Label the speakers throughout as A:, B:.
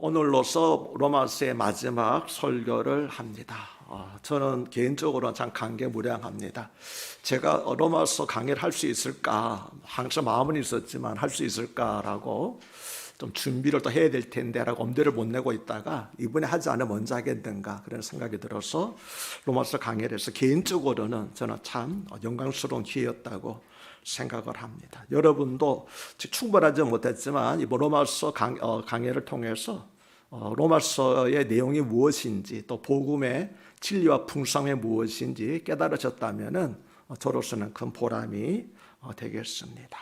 A: 오늘로서 로마서의 마지막 설교를 합니다. 저는 개인적으로 참 감개무량합니다. 제가 로마서 강의를 할 수 있을까, 항상 마음은 있었지만 할 수 있을까라고 좀 준비를 또 해야 될 텐데라고 엄두를 못 내고 있다가 이번에 하지 않으면 언제 하겠는가 그런 생각이 들어서 로마서 강의를 해서 개인적으로는 저는 참 영광스러운 기회였다고 생각을 합니다. 여러분도 충분하지 못했지만 이번 로마서 강의를 통해서 로마서의 내용이 무엇인지 또 복음의 진리와 풍성이 무엇인지 깨달으셨다면 저로서는 큰 보람이 되겠습니다.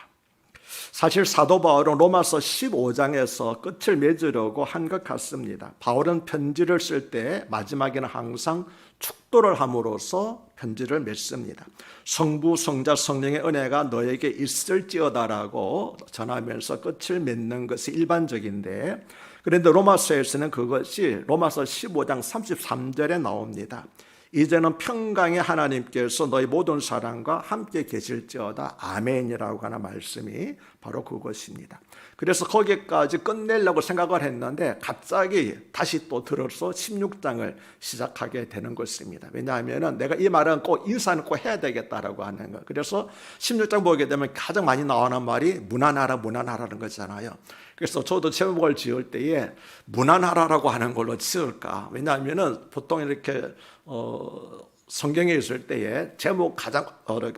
A: 사실 사도 바울은 로마서 15장에서 끝을 맺으려고 한 것 같습니다. 바울은 편지를 쓸 때 마지막에는 항상 축도를 함으로써 편지를 맺습니다. 성부, 성자, 성령의 은혜가 너에게 있을지어다라고 전하면서 끝을 맺는 것이 일반적인데, 그런데 로마서에서는 그것이 로마서 15장 33절에 나옵니다. 이제는 평강의 하나님께서 너희 모든 사람과 함께 계실지어다 아멘이라고 하는 말씀이 바로 그것입니다. 그래서 거기까지 끝내려고 생각을 했는데 갑자기 다시 또 들어서 16장을 시작하게 되는 것입니다. 왜냐하면 내가 이 말은 꼭 인사는 꼭 해야 되겠다라고 하는 거. 그래서 16장 보게 되면 가장 많이 나오는 말이 무난하라 무난하라는 거잖아요. 그래서 저도 제목을 지을 때에 무난하라라고 하는 걸로 지을까. 왜냐하면 보통 이렇게 성경에 있을 때에 제목 가장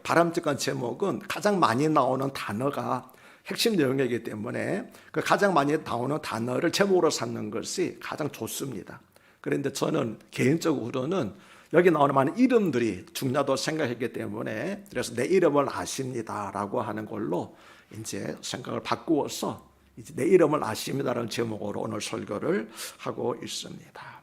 A: 바람직한 제목은 가장 많이 나오는 단어가 핵심 내용이기 때문에 그 가장 많이 나오는 단어를 제목으로 삼는 것이 가장 좋습니다. 그런데 저는 개인적으로는 여기 나오는 많은 이름들이 중요하다고 생각했기 때문에 그래서 내 이름을 아십니다라고 하는 걸로 이제 생각을 바꾸어서 이제 내 이름을 아십니다라는 제목으로 오늘 설교를 하고 있습니다.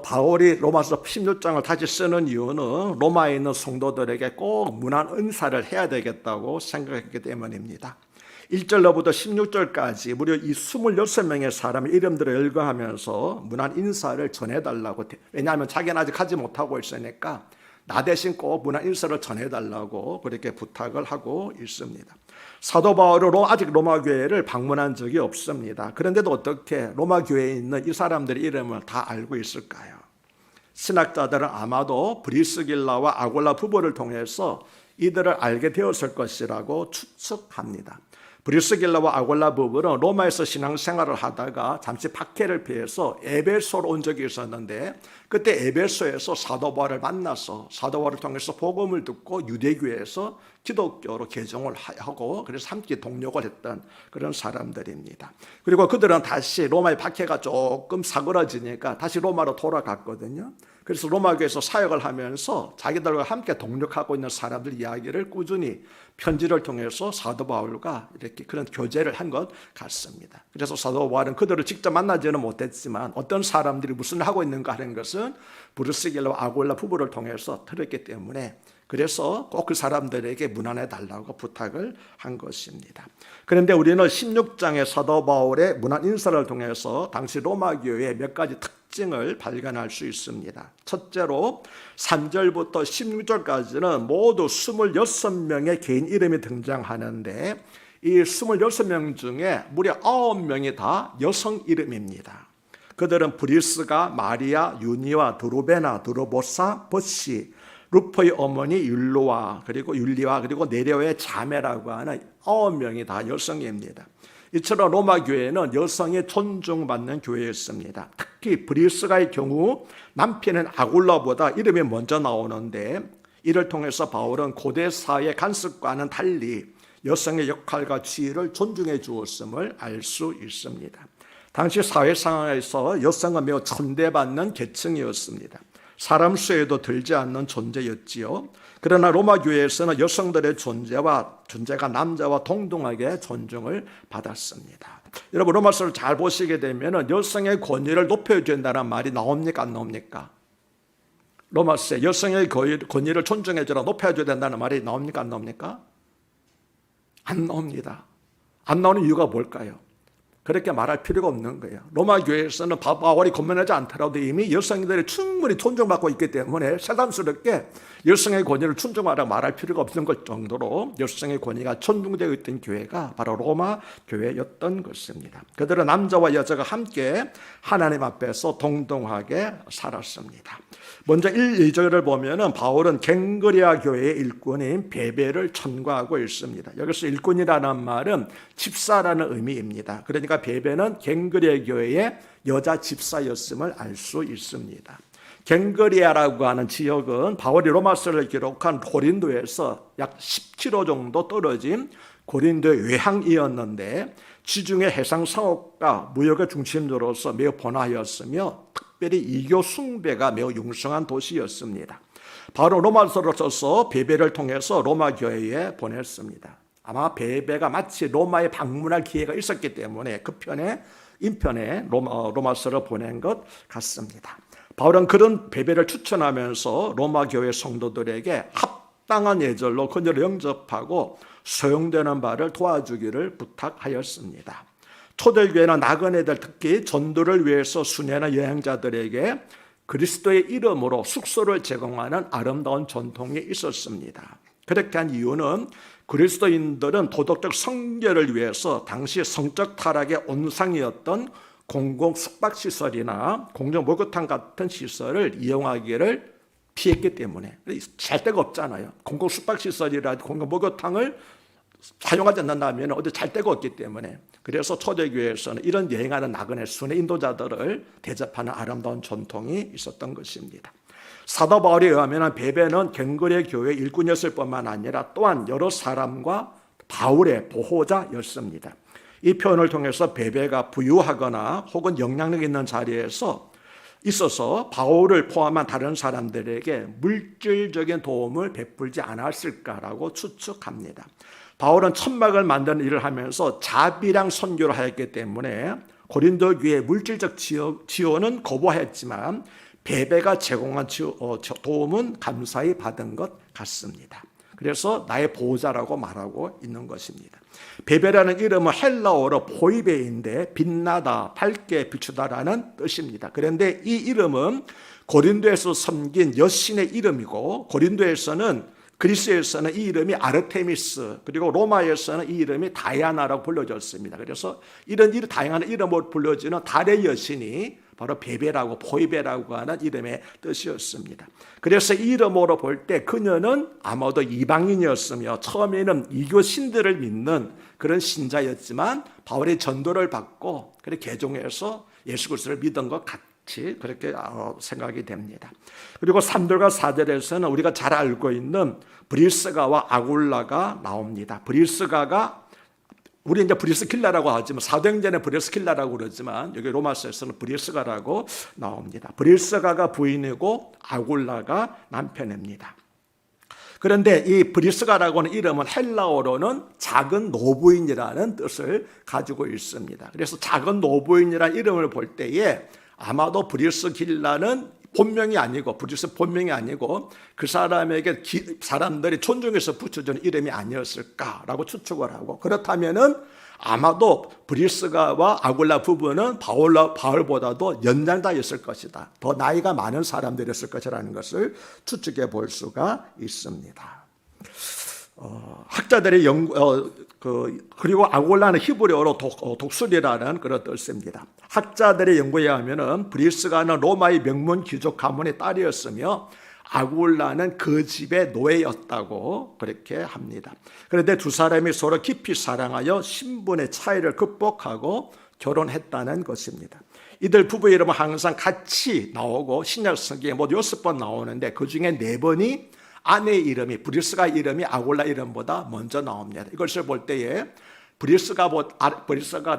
A: 바울이 로마서 16장을 다시 쓰는 이유는 로마에 있는 성도들에게 꼭 문안 은사를 해야 되겠다고 생각했기 때문입니다. 1절로부터 16절까지 무려 이 26명의 사람의 이름들을 열거하면서 문안 인사를 전해달라고, 왜냐하면 자기는 아직 하지 못하고 있으니까 나 대신 꼭 문안 인사를 전해달라고 그렇게 부탁을 하고 있습니다. 사도 바울은 아직 로마 교회를 방문한 적이 없습니다. 그런데도 어떻게 로마 교회에 있는 이 사람들의 이름을 다 알고 있을까요? 신학자들은 아마도 브리스길라와 아굴라 부부를 통해서 이들을 알게 되었을 것이라고 추측합니다. 브리스길라와 아굴라 부부는 로마에서 신앙생활을 하다가 잠시 박해를 피해서 에베소로 온 적이 있었는데, 그때 에베소에서 사도 바울을 만나서 사도 바울을 통해서 복음을 듣고 유대교회에서 기독교로 개종을 하고 그래서 함께 동력을 했던 그런 사람들입니다. 그리고 그들은 다시 로마의 박해가 조금 사그러지니까 다시 로마로 돌아갔거든요. 그래서 로마교에서 사역을 하면서 자기들과 함께 동력하고 있는 사람들 이야기를 꾸준히 편지를 통해서 사도 바울과 이렇게 그런 교제를 한 것 같습니다. 그래서 사도 바울은 그들을 직접 만나지는 못했지만 어떤 사람들이 무슨 일 하고 있는가 하는 것은 브리스길라와 아굴라 부부를 통해서 들었기 때문에 그래서 꼭 그 사람들에게 문안해 달라고 부탁을 한 것입니다. 그런데 우리는 16장의 사도 바울의 문안 인사를 통해서 당시 로마 교회의 몇 가지 특징을 발견할 수 있습니다. 첫째로 3절부터 16절까지는 모두 26명의 개인 이름이 등장하는데 이 26명 중에 무려 9명이 다 여성 이름입니다. 그들은 브리스가, 마리아, 유니와, 드루베나, 드루보사, 버시, 루포의 어머니 율리와 그리고 네레오의 자매라고 하는 9명이 다 여성입니다. 이처럼 로마 교회는 여성이 존중받는 교회였습니다. 특히 브리스가의 경우 남편은 아굴라보다 이름이 먼저 나오는데, 이를 통해서 바울은 고대 사회의 관습과는 달리 여성의 역할과 지위를 존중해 주었음을 알 수 있습니다. 당시 사회 상황에서 여성은 매우 천대받는 계층이었습니다. 사람 수에도 들지 않는 존재였지요. 그러나 로마 교회에서는 여성들의 존재가 남자와 동등하게 존중을 받았습니다. 여러분, 로마서를 잘 보시게 되면 여성의 권위를 높여준다는 말이 나옵니까 안 나옵니까? 로마서에 여성의 권위를 존중해주라, 높여줘야 된다는 말이 나옵니까 안 나옵니까? 안 나옵니다. 안 나오는 이유가 뭘까요? 그렇게 말할 필요가 없는 거예요. 로마 교회에서는 바울이 권면하지 않더라도 이미 여성들이 충분히 존중받고 있기 때문에 새삼스럽게 여성의 권위를 존중하라 말할 필요가 없는 것 정도로 여성의 권위가 존중되어 있던 교회가 바로 로마 교회였던 것입니다. 그들은 남자와 여자가 함께 하나님 앞에서 동등하게 살았습니다. 먼저 1, 2절을 보면은 바울은 갱그리아 교회의 일꾼인 베베를 천거하고 있습니다. 여기서 일꾼이라는 말은 집사라는 의미입니다. 그러니까 베베는 갱그리아 교회의 여자 집사였음을 알 수 있습니다. 갱그리아라고 하는 지역은 바울이 로마서를 기록한 고린도에서 약 10km 정도 떨어진 고린도의 외항이었는데 지중해 해상 상업과 무역의 중심지로서 매우 번화하였으며 특별히 이교 숭배가 매우 융성한 도시였습니다. 바로 로마서를 써서 베베를 통해서 로마 교회에 보냈습니다. 아마 베베가 마치 로마에 방문할 기회가 있었기 때문에 그 인편에 로마서를 보낸 것 같습니다. 바울은 그런 베베를 추천하면서 로마 교회 성도들에게 합당한 예절로 그녀를 영접하고 소용되는 바를 도와주기를 부탁하였습니다. 초대교회나 나그네들, 특히 전도를 위해서 순회하는 여행자들에게 그리스도의 이름으로 숙소를 제공하는 아름다운 전통이 있었습니다. 그렇게 한 이유는 그리스도인들은 도덕적 성결을 위해서 당시 성적 타락의 온상이었던 공공 숙박시설이나 공정 목욕탕 같은 시설을 이용하기를 피했기 때문에. 잘 데가 없잖아요. 공공 숙박시설이라든지 공공 목욕탕을 사용하지 않는다면 어디 잘 데가 없기 때문에. 그래서 초대교회에서는 이런 여행하는 나그네 순회 인도자들을 대접하는 아름다운 전통이 있었던 것입니다. 사도 바울에 의하면 베베는 갱그리아 교회 일꾼이었을 뿐만 아니라 또한 여러 사람과 바울의 보호자였습니다. 이 표현을 통해서 베베가 부유하거나 혹은 영향력 있는 자리에서 있어서 바울을 포함한 다른 사람들에게 물질적인 도움을 베풀지 않았을까라고 추측합니다. 바울은 천막을 만드는 일을 하면서 자비랑 선교를 하였기 때문에 고린도 교회의 물질적 지원은 거부했지만 베베가 제공한 도움은 감사히 받은 것 같습니다. 그래서 나의 보호자라고 말하고 있는 것입니다. 베베라는 이름은 헬라어로 포이베인데 빛나다, 밝게 비추다라는 뜻입니다. 그런데 이 이름은 고린도에서 섬긴 여신의 이름이고 그리스에서는 이 이름이 아르테미스, 그리고 로마에서는 이 이름이 다이아나라고 불려졌습니다. 그래서 이런 다양한 이름으로 불려지는 달의 여신이 바로 베베라고 포이베라고 하는 이름의 뜻이었습니다. 그래서 이 이름으로 볼 때 그녀는 아마도 이방인이었으며 처음에는 이교 신들을 믿는 그런 신자였지만 바울의 전도를 받고 그렇게 개종해서 예수 그리스도를 믿은 것 같이 그렇게 생각이 됩니다. 그리고 3절과 4절에서는 우리가 잘 알고 있는 브리스가와 아굴라가 나옵니다. 브리스가가 우리 이제 브리스킬라라고 하지만 사도행전에 브리스킬라라고 그러지만 여기 로마서에서는 브리스가라고 나옵니다. 브리스가가 부인이고 아굴라가 남편입니다. 그런데 이 브리스가라고 하는 이름은 헬라어로는 작은 노부인이라는 뜻을 가지고 있습니다. 그래서 작은 노부인이라는 이름을 볼 때에 아마도 브리스길라는 본명이 아니고 그 사람에게 사람들이 존중해서 붙여주는 이름이 아니었을까라고 추측을 하고, 그렇다면은 아마도 브리스가와 아굴라 부부는 바울보다도 연장자였을 것이다. 더 나이가 많은 사람들이었을 것이라는 것을 추측해 볼 수가 있습니다. 학자들의 그리고 아굴라는 히브리어로 독수리라는 그런 뜻입니다. 학자들의 연구에 의하면 브리스가는 로마의 명문 귀족 가문의 딸이었으며 아굴라는 그 집의 노예였다고 그렇게 합니다. 그런데 두 사람이 서로 깊이 사랑하여 신분의 차이를 극복하고 결혼했다는 것입니다. 이들 부부의 이름은 항상 같이 나오고 신약 성경에 모두 6번 나오는데 그 중에 4번이 아내의 이름이 브리스가 이름이 아굴라 이름보다 먼저 나옵니다. 이것을 볼 때에 브리스가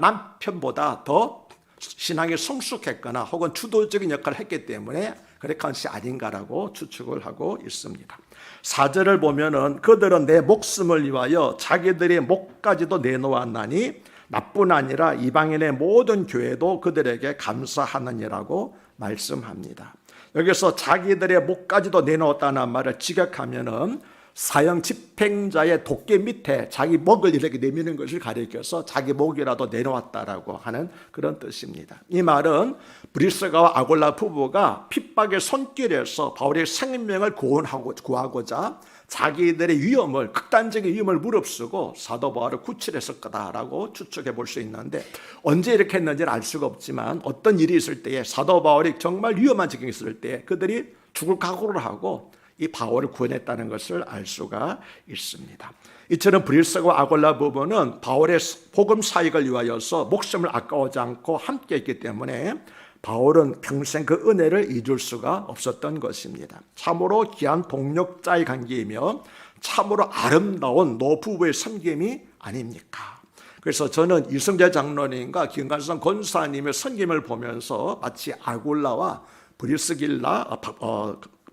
A: 남편보다 더 신앙이 성숙했거나 혹은 주도적인 역할을 했기 때문에 그렇게 한 것이 아닌가라고 추측을 하고 있습니다. 4절을 보면은 그들은 내 목숨을 위하여 자기들의 목까지도 내놓았나니 나뿐 아니라 이방인의 모든 교회도 그들에게 감사하느니라고 말씀합니다. 여기서 자기들의 목까지도 내놓았다는 말을 직역하면은 사형 집행자의 도끼 밑에 자기 목을 이렇게 내미는 것을 가리켜서 자기 목이라도 내놓았다라고 하는 그런 뜻입니다. 이 말은 브리스가와 아골라 부부가 핍박의 손길에서 바울의 생명을 구하고자 자기들의 위험을, 극단적인 위험을 무릅쓰고 사도 바울을 구출했을 거다라고 추측해 볼 수 있는데, 언제 이렇게 했는지는 알 수가 없지만 어떤 일이 있을 때에 사도 바울이 정말 위험한 지경에 있을 때 그들이 죽을 각오를 하고 이 바울을 구원했다는 것을 알 수가 있습니다. 이처럼 브리스가와 아골라 부부는 바울의 복음 사역을 위하여서 목숨을 아까워하지 않고 함께했기 때문에 바울은 평생 그 은혜를 잊을 수가 없었던 것입니다. 참으로 귀한 동력자의 관계이며 참으로 아름다운 노부부의 섬김이 아닙니까? 그래서 저는 이성재 장로님과 김관성 권사님의 섬김을 보면서 마치 아골라와 브리스길라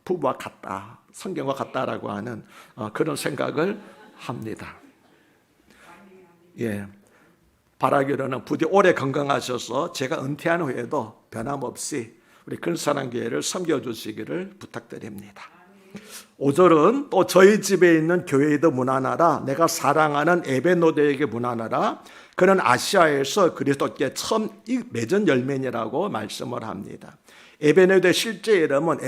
A: 부부와 같다, 성경과 같다라고 하는 그런 생각을 합니다. 예, 바라기로는 부디 오래 건강하셔서 제가 은퇴한 후에도 변함없이 우리 근사랑교회를 섬겨주시기를 부탁드립니다. 5절은 또 저희 집에 있는 교회에도 문안하라. 내가 사랑하는 에베노데에게 문안하라. 그는 아시아에서 그리스도께 처음 맺은 열매니라고 말씀을 합니다. 에베네도의 실제 이름은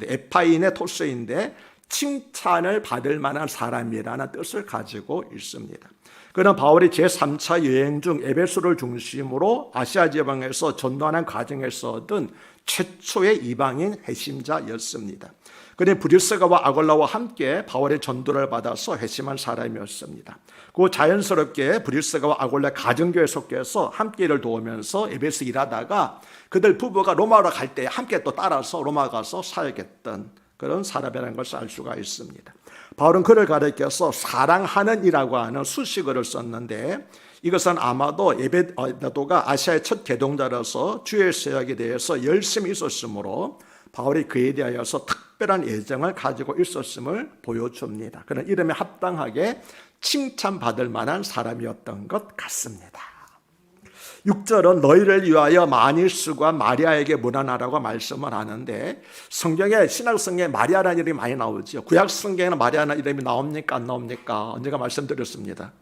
A: 에파이네토스인데 칭찬을 받을 만한 사람이라는 뜻을 가지고 있습니다. 그는 바울이 제3차 여행 중 에베소를 중심으로 아시아 지방에서 전도하는 과정에서 얻은 최초의 이방인 회심자였습니다. 그는 브리스가와 아골라와 함께 바울의 전도를 받아서 회심한 사람이었습니다. 그 자연스럽게 브리스가와 아골라 가정교회 속해서 함께 일을 도우면서 에베소 일하다가 그들 부부가 로마로 갈 때 함께 또 따라서 로마 가서 사역했던 그런 사람이라는 것을 알 수가 있습니다. 바울은 그를 가리켜서 사랑하는 이라고 하는 수식어를 썼는데, 이것은 아마도 에베네도가 아시아의 첫 개동자로서 주의 사역에 대해서 열심히 있었으므로 바울이 그에 대하여서 특별한 애정을 가지고 있었음을 보여줍니다. 그는 이름에 합당하게 칭찬받을 만한 사람이었던 것 같습니다. 6절은 너희를 위하여 만일 수고한 마리아에게 문안하라고 말씀을 하는데, 성경에 신약성경에 마리아라는 이름이 많이 나오죠. 구약성경에는 마리아라는 이름이 나옵니까 안 나옵니까? 언제가 말씀드렸습니다.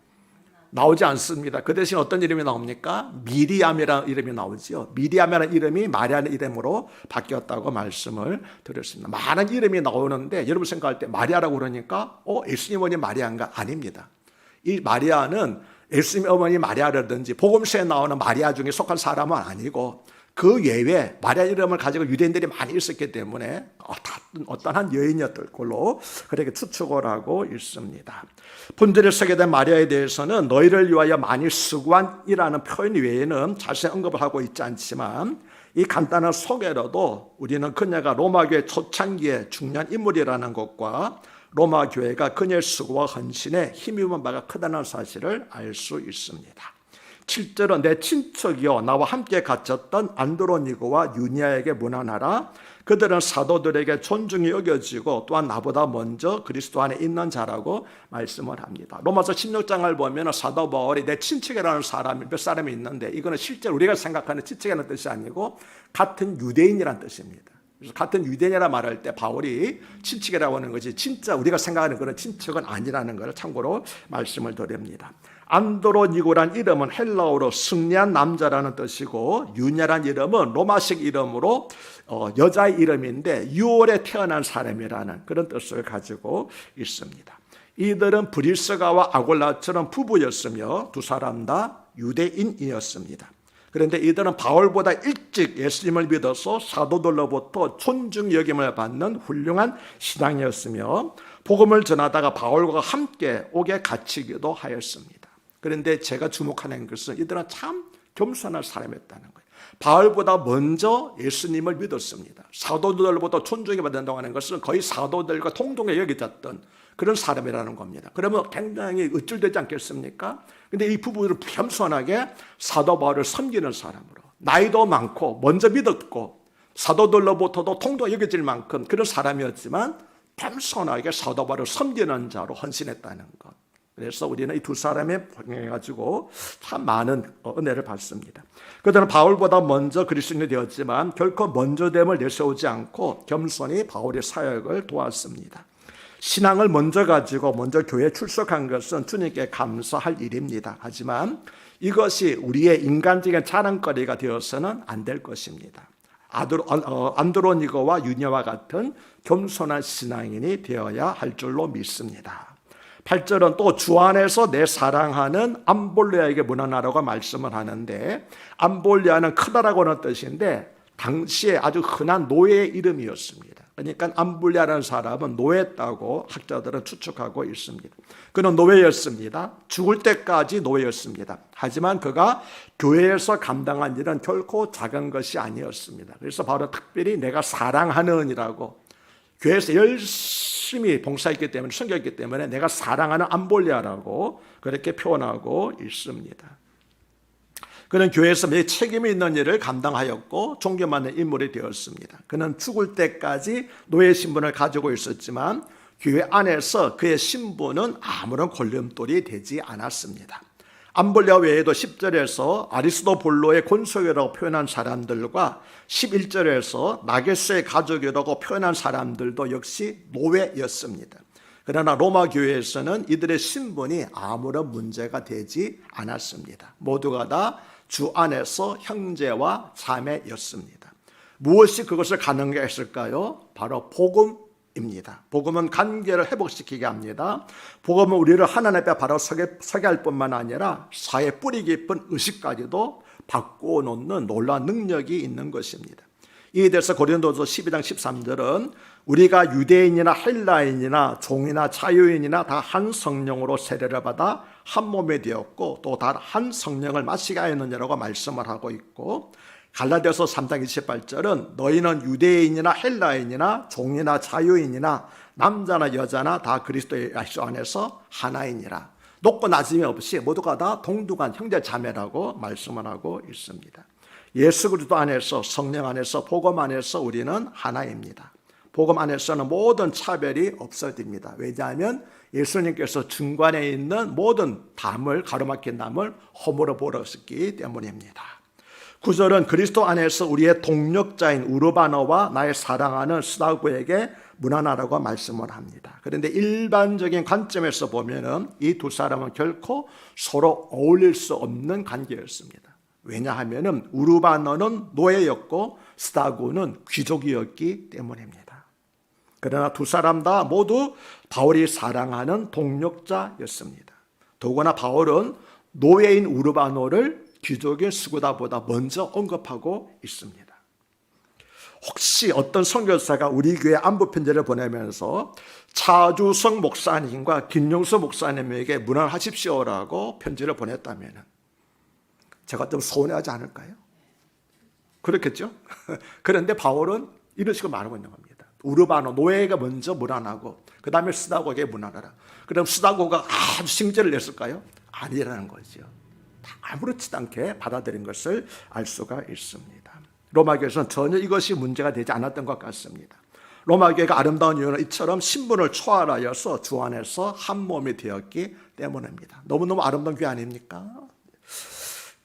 A: 나오지 않습니다. 그 대신 어떤 이름이 나옵니까? 미리암이라는 이름이 나오죠. 미리암이라는 이름이 마리아라는 이름으로 바뀌었다고 말씀을 드렸습니다. 많은 이름이 나오는데 여러분 생각할 때 마리아라고 그러니까 예수님 어머니 마리아인가? 아닙니다. 이 마리아는 예수님 어머니 마리아라든지 복음서에 나오는 마리아 중에 속한 사람은 아니고, 그 외에 마리아 이름을 가지고 유대인들이 많이 있었기 때문에 어떠한 여인이었던 걸로 그렇게 추측을 하고 있습니다. 본절에 쓰게 된 마리아에 대해서는 너희를 위하여 많이 수고한이라는 표현 외에는 자세히 언급을 하고 있지 않지만, 이 간단한 소개로도 우리는 그녀가 로마교회 초창기의 중요한 인물이라는 것과 로마 교회가 그녀의 수고와 헌신에 힘입은 바가 크다는 사실을 알 수 있습니다. 7절은 내 친척이요 나와 함께 갇혔던 안드로니고와 유니아에게 문안하라. 그들은 사도들에게 존중이 여겨지고 또한 나보다 먼저 그리스도 안에 있는 자라고 말씀을 합니다. 로마서 16장을 보면 사도 바울이 내 친척이라는 사람이 몇 사람이 있는데, 이거는 실제로 우리가 생각하는 친척이라는 뜻이 아니고 같은 유대인이라는 뜻입니다. 그래서 같은 유대인이라 말할 때 바울이 친척이라고 하는 것이 진짜 우리가 생각하는 그런 친척은 아니라는 것을 참고로 말씀을 드립니다. 안드로니고란 이름은 헬라어로 승리한 남자라는 뜻이고, 유냐란 이름은 로마식 이름으로 여자의 이름인데 6월에 태어난 사람이라는 그런 뜻을 가지고 있습니다. 이들은 브리스가와 아골라처럼 부부였으며 두 사람 다 유대인이었습니다. 그런데 이들은 바울보다 일찍 예수님을 믿어서 사도들로부터 존중 여김을 받는 훌륭한 신앙이었으며 복음을 전하다가 바울과 함께 옥에 갇히기도 하였습니다. 그런데 제가 주목하는 것은 이들은 참 겸손한 사람이었다는 거예요. 바울보다 먼저 예수님을 믿었습니다. 사도들로부터 존중을 받는다고 하는 것은 거의 사도들과 동등하게 여겨졌던 그런 사람이라는 겁니다. 그러면 굉장히 어쩔되지 않겠습니까? 근데 이 부부들은 겸손하게 사도 바울을 섬기는 사람으로, 나이도 많고 먼저 믿었고 사도들로부터도 통도 여겨질 만큼 그런 사람이었지만 겸손하게 사도 바울을 섬기는 자로 헌신했다는 것. 그래서 우리는 이 두 사람에 포함해가지고 참 많은 은혜를 받습니다. 그들은 바울보다 먼저 그리스도인이 되었지만 결코 먼저됨을 내세우지 않고 겸손히 바울의 사역을 도왔습니다. 신앙을 먼저 가지고 먼저 교회에 출석한 것은 주님께 감사할 일입니다. 하지만 이것이 우리의 인간적인 자랑거리가 되어서는 안 될 것입니다. 안드로니고와 유냐와 같은 겸손한 신앙인이 되어야 할 줄로 믿습니다. 8절은 또 주 안에서 내 사랑하는 암볼레아에게 문안하라고 말씀을 하는데, 암볼레아는 크다라고 하는 뜻인데 당시에 아주 흔한 노예의 이름이었습니다. 그러니까 암볼레아라는 사람은 노예였다고 학자들은 추측하고 있습니다. 그는 노예였습니다. 죽을 때까지 노예였습니다. 하지만 그가 교회에서 감당한 일은 결코 작은 것이 아니었습니다. 그래서 바로 특별히 내가 사랑하는 이라고, 교회에서 열심히 봉사했기 때문에, 섬겼기 때문에 내가 사랑하는 암볼레아라고 그렇게 표현하고 있습니다. 그는 교회에서 매일 책임이 있는 일을 감당하였고 존경받는 인물이 되었습니다. 그는 죽을 때까지 노예 신분을 가지고 있었지만 교회 안에서 그의 신분은 아무런 걸림돌이 되지 않았습니다. 암볼레아 외에도 10절에서 아리스도블로의 권속이라고 표현한 사람들과 11절에서 나게스의 가족이라고 표현한 사람들도 역시 노예였습니다. 그러나 로마 교회에서는 이들의 신분이 아무런 문제가 되지 않았습니다. 모두가 다 주 안에서 형제와 자매였습니다. 무엇이 그것을 가능하게 했을까요? 바로 복음입니다. 복음은 관계를 회복시키게 합니다. 복음은 우리를 하나님 앞에 바로 서게 할 뿐만 아니라 사회 뿌리 깊은 의식까지도 바꿔놓는 놀라운 능력이 있는 것입니다. 이에 대해서 고린도서 12장 13절은 우리가 유대인이나 헬라인이나 종이나 자유인이나 다 한 성령으로 세례를 받아 한 몸이 되었고 또 다 한 성령을 마시게 하였느냐라고 말씀을 하고 있고, 갈라디아서 3장 28절은 너희는 유대인이나 헬라인이나 종이나 자유인이나 남자나 여자나 다 그리스도 예수 안에서 하나이니라. 높고 낮음이 없이 모두가 다 동등한 형제 자매라고 말씀을 하고 있습니다. 예수 그리스도 안에서, 성령 안에서, 복음 안에서 우리는 하나입니다. 복음 안에서는 모든 차별이 없어집니다. 왜냐하면 예수님께서 중간에 있는 모든 담을, 가로막힌 담을 허물어 버렸기 때문입니다. 9절은 그리스도 안에서 우리의 동력자인 우르바노와 나의 사랑하는 스다고에게 문안하라고 말씀을 합니다. 그런데 일반적인 관점에서 보면은 이 두 사람은 결코 서로 어울릴 수 없는 관계였습니다. 왜냐하면은 우르바노는 노예였고 스다고는 귀족이었기 때문입니다. 그러나 두 사람 다 모두 바울이 사랑하는 동력자였습니다. 더구나 바울은 노예인 우르바노를 귀족인 스구다보다 먼저 언급하고 있습니다. 혹시 어떤 선교사가 우리 교회 안부 편지를 보내면서 차주성 목사님과 김용수 목사님에게 문안하십시오라고 편지를 보냈다면 제가 좀 서운해하지 않을까요? 그렇겠죠? 그런데 바울은 이런 식으로 말하고 있는 겁니다. 우르바노 노예가 먼저 문안하고 그 다음에 스다고에게 문안하라. 그럼 스다고가 아주 징계를 냈을까요? 아니라는 거죠. 아무렇지도 않게 받아들인 것을 알 수가 있습니다. 로마교회에서는 전혀 이것이 문제가 되지 않았던 것 같습니다. 로마교회가 아름다운 이유는 이처럼 신분을 초월하여서 주 안에서 한 몸이 되었기 때문입니다. 너무너무 아름다운 교회 아닙니까?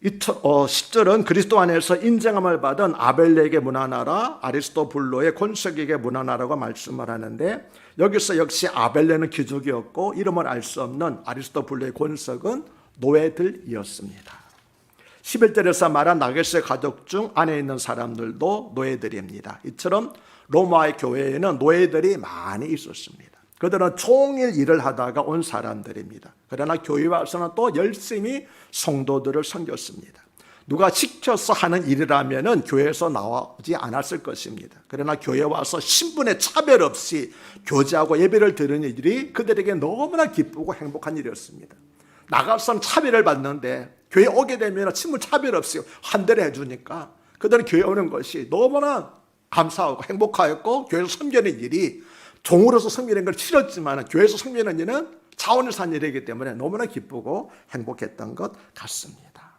A: 10절은 그리스도 안에서 인정함을 받은 아벨레에게 문안하라, 아리스도블로의 권석에게 문안하라고 말씀을 하는데, 여기서 역시 아벨레는 귀족이었고 이름을 알 수 없는 아리스도블로의 권석은 노예들이었습니다. 11절에서 말한 나게스의 가족 중 안에 있는 사람들도 노예들입니다. 이처럼 로마의 교회에는 노예들이 많이 있었습니다. 그들은 종일 일을 하다가 온 사람들입니다. 그러나 교회에 와서는 또 열심히 성도들을 섬겼습니다. 누가 시켜서 하는 일이라면 교회에서 나오지 않았을 것입니다. 그러나 교회에 와서 신분의 차별 없이 교제하고 예배를 드리는 일이 그들에게 너무나 기쁘고 행복한 일이었습니다. 나가서는 차별을 받는데 교회에 오게 되면 신분 차별 없이 환대를 해주니까 그들은 교회에 오는 것이 너무나 감사하고 행복하였고, 교회에서 섬기는 일이 종으로서 섬기는 걸 치렀지만 교회에서 섬기는 일은 자원에서 한 일이기 때문에 너무나 기쁘고 행복했던 것 같습니다.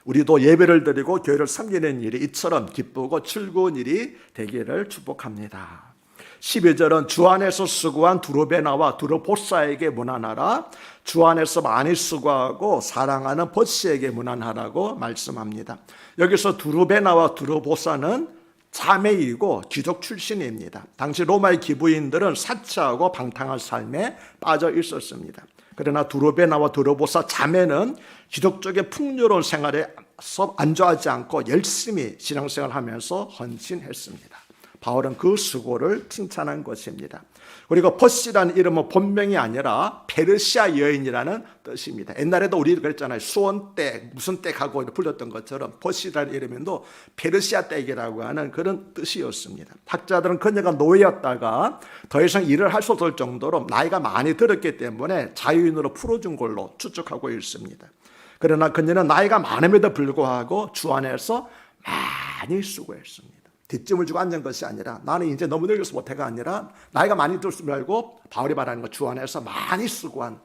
A: 우리도 예배를 드리고 교회를 섬기는 일이 이처럼 기쁘고 즐거운 일이 되기를 축복합니다. 12절은 주 안에서 수고한 두르베나와 두르보사에게 문안하라, 주 안에서 많이 수고하고 사랑하는 버시에게 문안하라고 말씀합니다. 여기서 두르베나와 두르보사는 자매이고 귀족 출신입니다. 당시 로마의 기부인들은 사치하고 방탕한 삶에 빠져 있었습니다. 그러나 두로베나와 두로보사 자매는 기독적인 풍요로운 생활에 안주하지 않고 열심히 신앙생활을 하면서 헌신했습니다. 바울은 그 수고를 칭찬한 것입니다. 그리고 버시라는 이름은 본명이 아니라 페르시아 여인이라는 뜻입니다. 옛날에도 우리 그랬잖아요. 수원댁, 무슨 댁하고 불렸던 것처럼 버시라는 이름도 페르시아 댁이라고 하는 그런 뜻이었습니다. 학자들은 그녀가 노예였다가 더 이상 일을 할 수 없을 정도로 나이가 많이 들었기 때문에 자유인으로 풀어준 걸로 추측하고 있습니다. 그러나 그녀는 나이가 많음에도 불구하고 주 안에서 많이 수고했습니다. 뒷짐을 지고 앉은 것이 아니라 나는 이제 너무 늙어서 못해가 아니라 나이가 많이 들었을 말고 바울이 말하는 것 주 안에서 많이 수고한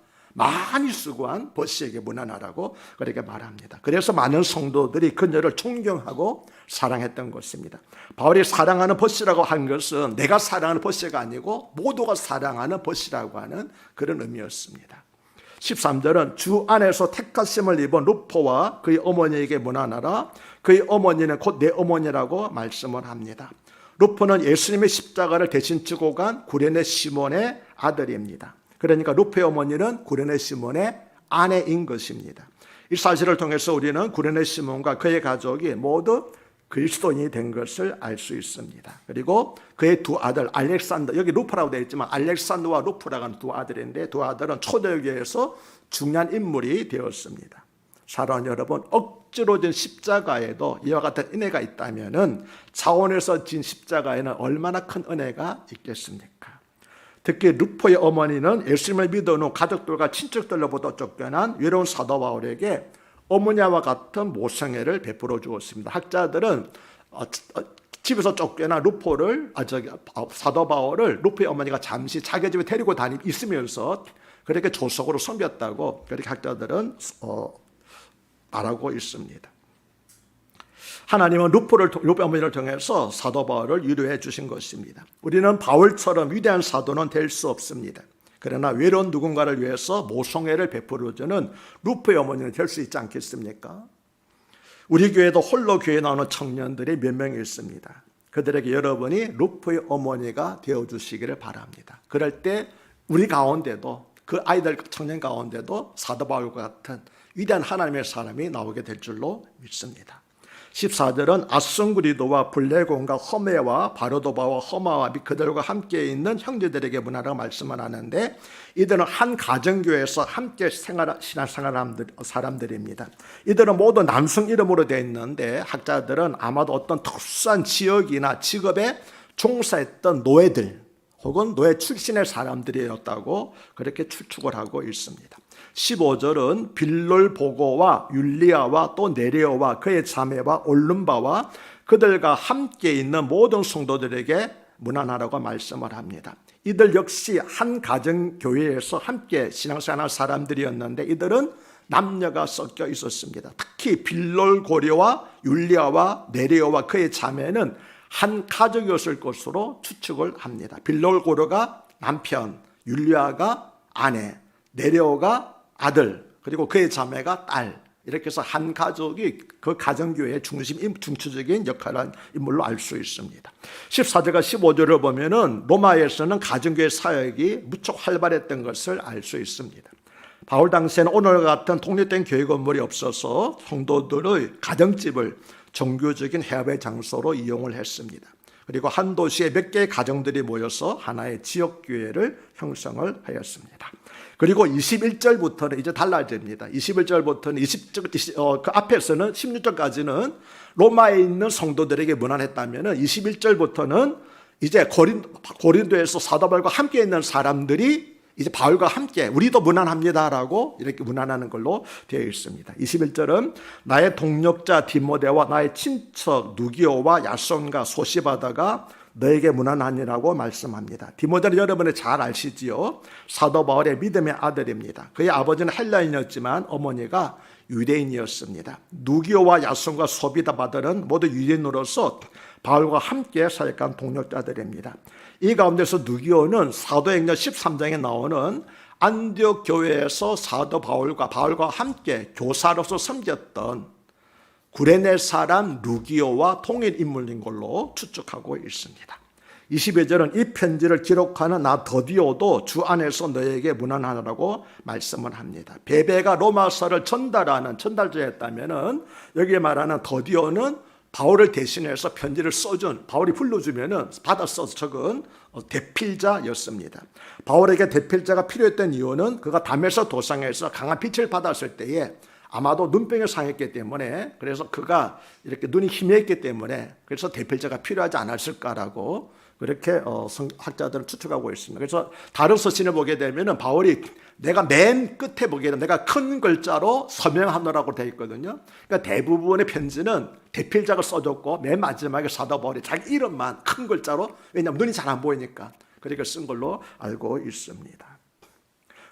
A: 버시에게 문안하라고 그렇게 말합니다. 그래서 많은 성도들이 그녀를 존경하고 사랑했던 것입니다. 바울이 사랑하는 버시라고 한 것은 내가 사랑하는 버시가 아니고 모두가 사랑하는 버시라고 하는 그런 의미였습니다. 13절은 주 안에서 택하심을 입은 루포와 그의 어머니에게 문안하라. 그의 어머니는 곧 내 어머니라고 말씀을 합니다. 루포는 예수님의 십자가를 대신 지고 간 구레네 시몬의 아들입니다. 그러니까 루포의 어머니는 구레네 시몬의 아내인 것입니다. 이 사실을 통해서 우리는 구레네 시몬과 그의 가족이 모두 그리스도인이 된 것을 알 수 있습니다. 그리고 그의 두 아들 알렉산더, 여기 루프라고 되어 있지만 알렉산더와 루프라고 하는 두 아들인데 두 아들은 초대교회에서 중요한 인물이 되었습니다. 사랑하는 여러분, 억지로 진 십자가에도 이와 같은 은혜가 있다면 차원에서 진 십자가에는 얼마나 큰 은혜가 있겠습니까? 특히 루포의 어머니는 예수님을 믿어놓은 가족들과 친척들로부터 쫓겨난 외로운 사도 바울에게 어머니와 같은 모성애를 베풀어 주었습니다. 학자들은 집에서 쫓겨난 사도 바울을 루포의 어머니가 잠시 자기 집에 데리고 있으면서 그렇게 조석으로 섬겼다고 그렇게 학자들은 말하고 있습니다. 하나님은 루포의 어머니를 통해서 사도 바울을 위로해 주신 것입니다. 우리는 바울처럼 위대한 사도는 될 수 없습니다. 그러나 외로운 누군가를 위해서 모성애를 베풀어주는 루포의 어머니는 될 수 있지 않겠습니까? 우리 교회도 홀로 교회에 나오는 청년들이 몇 명 있습니다. 그들에게 여러분이 루포의 어머니가 되어주시기를 바랍니다. 그럴 때 우리 가운데도 그 아이들 청년 가운데도 사도 바울과 같은 위대한 하나님의 사람이 나오게 될 줄로 믿습니다. 14절은 아승구리도와 블레곤과 허메와 바르도바와 허마와 그들과 함께 있는 형제들에게 문하라고 말씀을 하는데 이들은 한 가정교회에서 함께 신앙생활한 사람들입니다. 이들은 모두 남성 이름으로 되어 있는데 학자들은 아마도 어떤 특수한 지역이나 직업에 종사했던 노예들 혹은 노예 출신의 사람들이었다고 그렇게 추측을 하고 있습니다. 15절은 빌롤보고와 율리아와 또 네레오와 그의 자매와 올lum바와 그들과 함께 있는 모든 성도들에게 문안하라고 말씀을 합니다. 이들 역시 한 가정교회에서 함께 신앙생활한 사람들이었는데 이들은 남녀가 섞여 있었습니다. 특히 빌롤고리와 율리아와 네레오와 그의 자매는 한 가족이었을 것으로 추측을 합니다. 빌롤고리가 남편, 율리아가 아내, 네레오가 아들, 그리고 그의 자매가 딸, 이렇게 해서 한 가족이 그 가정교회의 중추적인 역할을 한 인물로 알 수 있습니다. 14절과 15절을 보면은 로마에서는 가정교회 사역이 무척 활발했던 것을 알 수 있습니다. 바울 당시에는 오늘과 같은 독립된 교회 건물이 없어서 성도들의 가정집을 종교적인 회합의 장소로 이용을 했습니다. 그리고 한 도시에 몇 개의 가정들이 모여서 하나의 지역교회를 형성을 하였습니다. 그리고 21절부터는 이제 달라집니다. 21절부터는 그 앞에서는 16절까지는 로마에 있는 성도들에게 문안했다면 21절부터는 이제 고린도에서 사도 바울과 함께 있는 사람들이 이제 바울과 함께 우리도 문안합니다라고 이렇게 문안하는 걸로 되어 있습니다. 21절은 나의 동력자 디모데와 나의 친척 누기오와 야손과 소시바다가 너에게 문안하니라고 말씀합니다. 디모데는 여러분이 잘 아시지요. 사도 바울의 믿음의 아들입니다. 그의 아버지는 헬라인이었지만 어머니가 유대인이었습니다. 누기오와 야손과 소비다바들은 모두 유대인으로서 바울과 함께 사역한 동력자들입니다. 이 가운데서 누기오는 사도행전 13장에 나오는 안디옥 교회에서 사도 바울과 함께 교사로서 섬겼던 구레네 사람 루기오와 통일 인물인 걸로 추측하고 있습니다. 22절은 이 편지를 기록하는 나 더디오도 주 안에서 너에게 문안하라고 말씀을 합니다. 베베가 로마서를 전달하는 전달자였다면은 여기에 말하는 더디오는 바울을 대신해서 편지를 써준, 바울이 불러주면은 받아 써서 적은 대필자였습니다. 바울에게 대필자가 필요했던 이유는 그가 담에서 도상에서 강한 빛을 받았을 때에 아마도 눈병에 상했기 때문에, 그래서 그가 이렇게 눈이 희미했기 때문에 그래서 대필자가 필요하지 않았을까라고 그렇게 학자들은 추측하고 있습니다. 그래서 다른 서신을 보게 되면 바울이 내가 맨 끝에 보게 되면 내가 큰 글자로 서명하노라고 되어 있거든요. 그러니까 대부분의 편지는 대필자가 써줬고 맨 마지막에 사도 바울이 자기 이름만 큰 글자로, 왜냐하면 눈이 잘 안 보이니까 그렇게 쓴 걸로 알고 있습니다.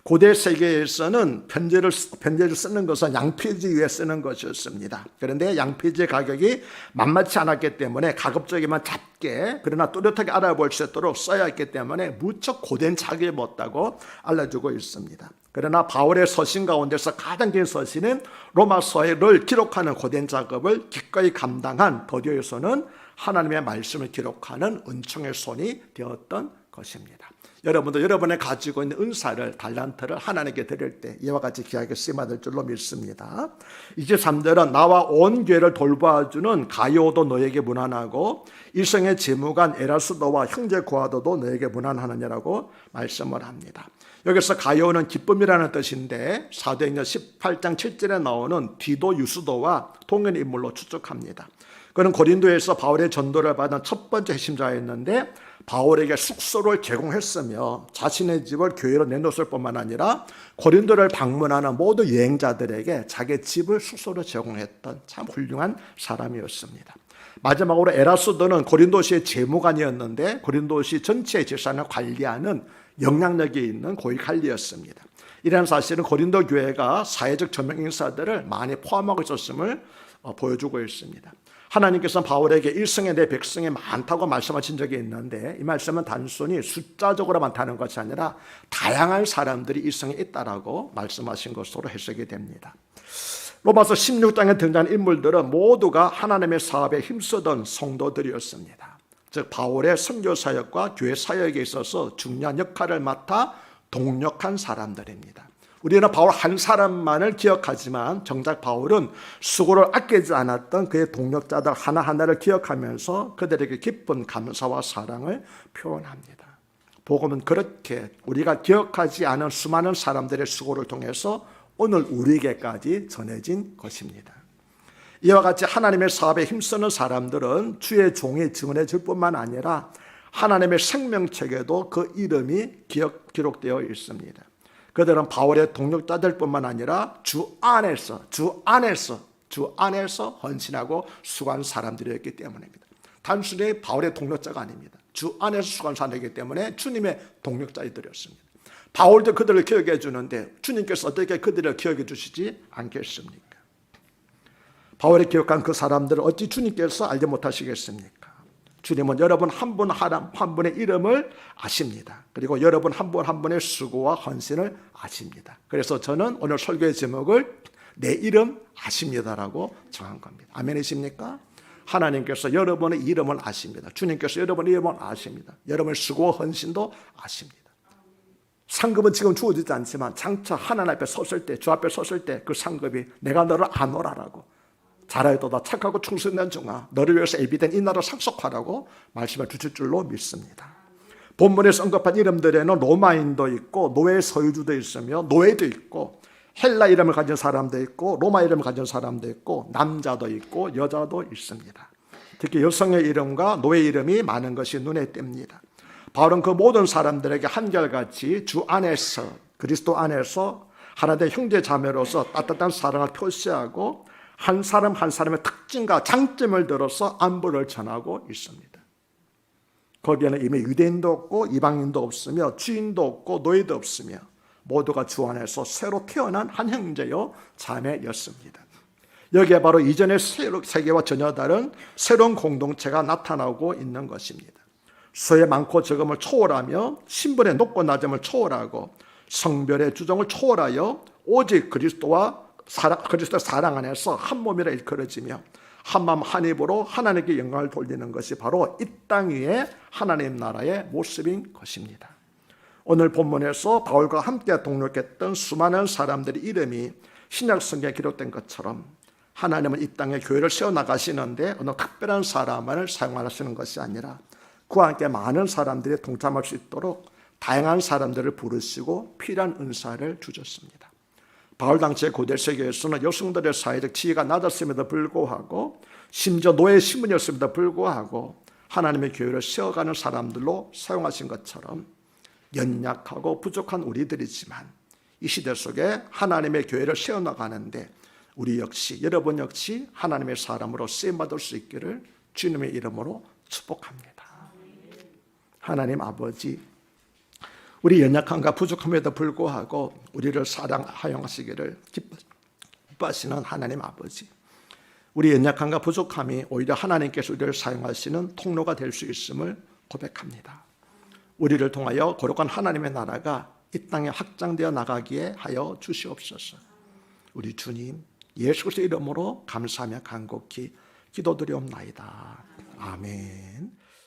A: 고대 세계에서는 편지를 쓰는 것은 양피지 위에 쓰는 것이었습니다. 그런데 양피지의 가격이 만만치 않았기 때문에 가급적이면 작게 그러나 뚜렷하게 알아볼 수 있도록 써야 했기 때문에 무척 고된 작업이 었다고 알려주고 있습니다. 그러나 바울의 서신 가운데서 가장 긴 서신은 로마서를 기록하는 고된 작업을 기꺼이 감당한 더디오에서는 하나님의 말씀을 기록하는 은총의 손이 되었던 것입니다. 여러분도 여러분의 가지고 있는 은사를, 달란트를 하나님께 드릴 때 이와 같이 귀하게 쓰임받을 줄로 믿습니다. 23절은 나와 온 교회를 돌봐주는 가이오도 너에게 문안하고 일성의 재무관 에라스도와 형제 고아도도 너에게 문안하느냐라고 말씀을 합니다. 여기서 가이오는 기쁨이라는 뜻인데 사도행전 18장 7절에 나오는 디도 유스도와 동일 인물로 추측합니다. 그는 고린도에서 바울의 전도를 받은 첫 번째 핵심자였는데 바울에게 숙소를 제공했으며 자신의 집을 교회로 내놓을 뿐만 아니라 고린도를 방문하는 모든 여행자들에게 자기 집을 숙소로 제공했던 참 훌륭한 사람이었습니다. 마지막으로 에라스도는 고린도시의 재무관이었는데 고린도시 전체의 재산을 관리하는 영향력이 있는 고위 관리였습니다. 이런 사실은 고린도 교회가 사회적 저명 인사들을 많이 포함하고 있었음을 보여주고 있습니다. 하나님께서는 바울에게 일성의 내 백성이 많다고 말씀하신 적이 있는데 이 말씀은 단순히 숫자적으로 많다는 것이 아니라 다양한 사람들이 일성에 있다라고 말씀하신 것으로 해석이 됩니다. 로마서 16장에 등장한 인물들은 모두가 하나님의 사업에 힘쓰던 성도들이었습니다. 즉 바울의 선교 사역과 교회 사역에 있어서 중요한 역할을 맡아 동력한 사람들입니다. 우리는 바울 한 사람만을 기억하지만 정작 바울은 수고를 아끼지 않았던 그의 동력자들 하나하나를 기억하면서 그들에게 깊은 감사와 사랑을 표현합니다. 복음은 그렇게 우리가 기억하지 않은 수많은 사람들의 수고를 통해서 오늘 우리에게까지 전해진 것입니다. 이와 같이 하나님의 사업에 힘쓰는 사람들은 주의 종이 증언해 줄 뿐만 아니라 하나님의 생명책에도 그 이름이 기록되어 있습니다. 그들은 바울의 동력자들 뿐만 아니라 주 안에서 헌신하고 수고한 사람들이었기 때문입니다. 단순히 바울의 동력자가 아닙니다. 주 안에서 수고한 사람이기 때문에 주님의 동력자들이었습니다. 바울도 그들을 기억해 주는데 주님께서 어떻게 그들을 기억해 주시지 않겠습니까? 바울이 기억한 그 사람들을 어찌 주님께서 알지 못하시겠습니까? 주님은 여러분 한 분 한 분의 이름을 아십니다. 그리고 여러분 한 분 한 분의 수고와 헌신을 아십니다. 그래서 저는 오늘 설교의 제목을 내 이름 아십니다라고 정한 겁니다. 아멘이십니까? 하나님께서 여러분의 이름을 아십니다. 주님께서 여러분의 이름을 아십니다. 여러분의 수고와 헌신도 아십니다. 상급은 지금 주어지지 않지만 장차 하나님 앞에 섰을 때, 주 앞에 섰을 때 그 상급이 내가 너를 아노라라고, 잘하여도다 착하고 충성된 종아 너를 위해서 예비된 이 나라를 상속하라고 말씀을 주실 줄로 믿습니다. 본문에서 언급한 이름들에는 로마인도 있고 노예 소유주도 있으며 노예도 있고 헬라 이름을 가진 사람도 있고 로마 이름을 가진 사람도 있고 남자도 있고 여자도 있습니다. 특히 여성의 이름과 노예 이름이 많은 것이 눈에 띕니다. 바울은 그 모든 사람들에게 한결같이 주 안에서, 그리스도 안에서 하나님의 형제 자매로서 따뜻한 사랑을 표시하고 한 사람 한 사람의 특징과 장점을 들어서 안부를 전하고 있습니다. 거기에는 이미 유대인도 없고 이방인도 없으며 주인도 없고 노예도 없으며 모두가 주 안에서 새로 태어난 한 형제요 자매였습니다. 여기에 바로 이전의 세계와 전혀 다른 새로운 공동체가 나타나고 있는 것입니다. 수의 많고 적음을 초월하며 신분의 높고 낮음을 초월하고 성별의 주종을 초월하여 오직 그리스도와 그리스도 사랑 안에서 한 몸이라 일컬어지며 한마음 한입으로 하나님께 영광을 돌리는 것이 바로 이 땅 위에 하나님 나라의 모습인 것입니다. 오늘 본문에서 바울과 함께 동역했던 수많은 사람들의 이름이 신약 성경에 기록된 것처럼 하나님은 이 땅에 교회를 세워나가시는데 어느 특별한 사람을 사용하시는 것이 아니라 그와 함께 많은 사람들이 동참할 수 있도록 다양한 사람들을 부르시고 필요한 은사를 주셨습니다. 바울 당시의 고대 세계에서는 여성들의 사회적 지위가 낮았음에도 불구하고 심지어 노예 신분이었음에도 불구하고 하나님의 교회를 세워가는 사람들로 사용하신 것처럼 연약하고 부족한 우리들이지만 이 시대 속에 하나님의 교회를 세워나가는데 우리 역시 여러분 역시 하나님의 사람으로 쓰임받을 수 있기를 주님의 이름으로 축복합니다. 하나님 아버지, 우리 연약함과 부족함에도 불구하고 우리를 사랑하시기를 기뻐하시는 하나님 아버지, 우리 연약함과 부족함이 오히려 하나님께서 우리를 사용하시는 통로가 될 수 있음을 고백합니다. 우리를 통하여 거룩한 하나님의 나라가 이 땅에 확장되어 나가기에 하여 주시옵소서. 우리 주님 예수 그리스도의 이름으로 감사하며 간곡히 기도드리옵나이다. 아멘.